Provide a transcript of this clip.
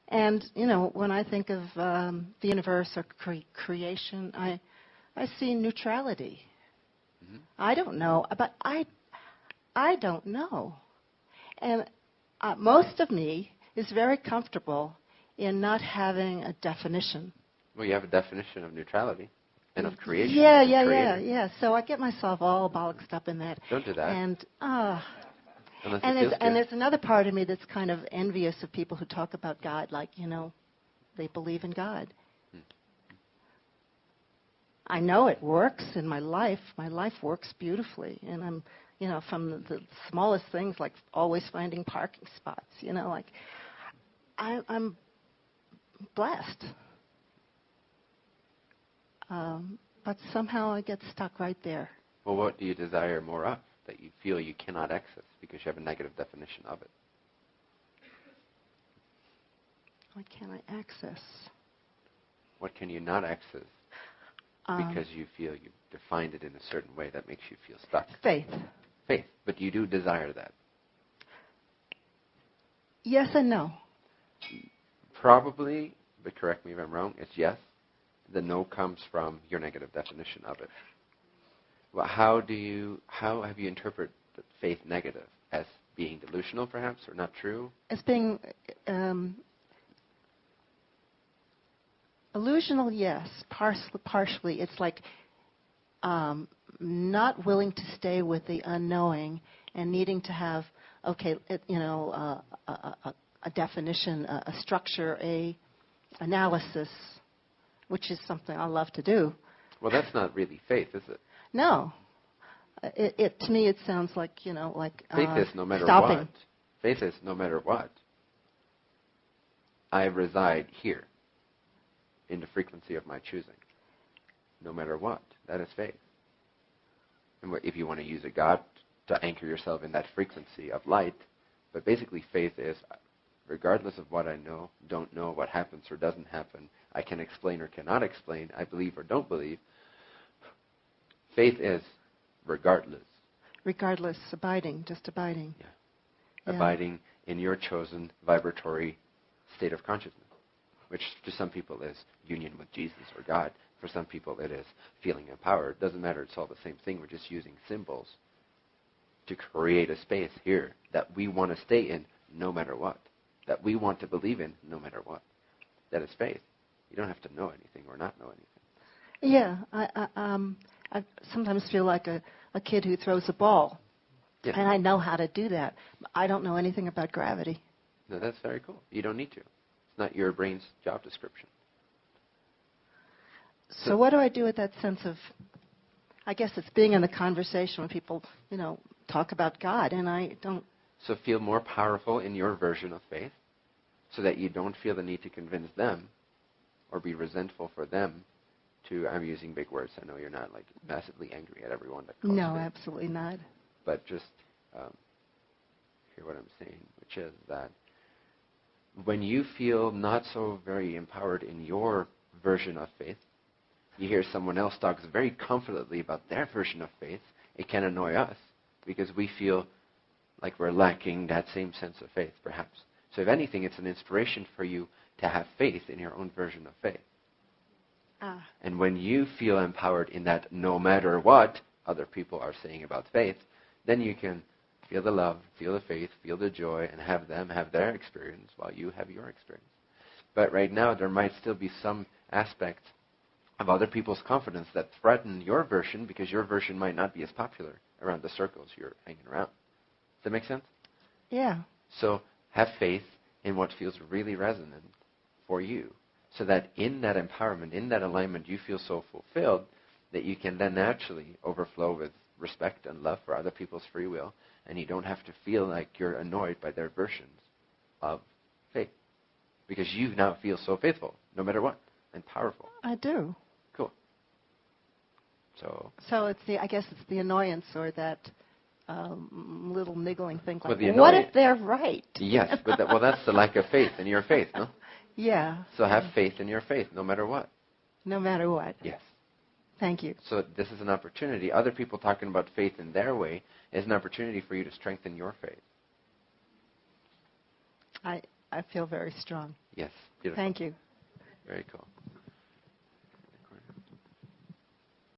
And, when I think of the universe or creation, I see neutrality. Mm-hmm. I don't know, but I don't know. And most of me is very comfortable in not having a definition. Well, you have a definition of neutrality and of creation. Yeah. So I get myself all bollocksed up in that. Don't do that. And there's another part of me that's kind of envious of people who talk about God like, they believe in God. I know it works in my life. My life works beautifully. And I'm, from the smallest things like always finding parking spots, like I'm blessed. But somehow I get stuck right there. Well, what do you desire more of that you feel you cannot access because you have a negative definition of it? What can I access? What can you not access because you feel you've defined it in a certain way that makes you feel stuck? Faith. Faith. But you do desire that. Yes and no. Probably, but correct me if I'm wrong, it's yes. The no comes from your negative definition of it. Well, how have you interpreted faith negative? As being delusional, perhaps, or not true? As being illusional, yes. Partially. It's like not willing to stay with the unknowing and needing to have, a definition, a structure, a analysis, which is something I love to do. Well, that's not really faith, is it? No. To me, it sounds like, faith is no matter stopping. what. Faith is no matter what. I reside here in the frequency of my choosing. No matter what. That is faith. And if you want to use a God to anchor yourself in that frequency of light, but basically faith is, regardless of what I know, don't know, what happens or doesn't happen, I can explain or cannot explain, I believe or don't believe, faith is regardless. Regardless, abiding, just abiding. Yeah. Abiding in your chosen vibratory state of consciousness, which to some people is union with Jesus or God. For some people it is feeling empowered. Doesn't matter, it's all the same thing. We're just using symbols to create a space here that we want to stay in no matter what, that we want to believe in no matter what. That is faith. You don't have to know anything or not know anything. Yeah, I sometimes feel like a kid who throws a ball. Yeah. And I know how to do that. I don't know anything about gravity. No, that's very cool. You don't need to. It's not your brain's job description. So what do I do with that sense of, I guess it's being in the conversation when people, talk about God, and I don't. So feel more powerful in your version of faith so that you don't feel the need to convince them or be resentful for them to, I'm using big words, I know you're not like massively angry at everyone that calls No, faith. absolutely not. But just hear what I'm saying, which is that when you feel not so very empowered in your version of faith, you hear someone else talks very confidently about their version of faith, it can annoy us because we feel like we're lacking that same sense of faith, perhaps. So if anything, it's an inspiration for you to have faith in your own version of faith. And when you feel empowered in that no matter what other people are saying about faith, then you can feel the love, feel the faith, feel the joy, and have them have their experience while you have your experience. But right now, there might still be some aspect of other people's confidence that threaten your version because your version might not be as popular around the circles you're hanging around. Does that make sense? Yeah. So have faith in what feels really resonant for you so that in that empowerment, in that alignment, you feel so fulfilled that you can then naturally overflow with respect and love for other people's free will, and you don't have to feel like you're annoyed by their versions of faith because you now feel so faithful, no matter what, and powerful. I do. Cool. So I guess it's the annoyance or that little niggling thing like, well, what if they're right? Yes, but that's the lack of faith in your faith, no? Yeah. So have faith in your faith, no matter what. No matter what. Yes. Thank you. So this is an opportunity. Other people talking about faith in their way is an opportunity for you to strengthen your faith. I I feel very strong. Yes, beautiful. Thank you. Very cool.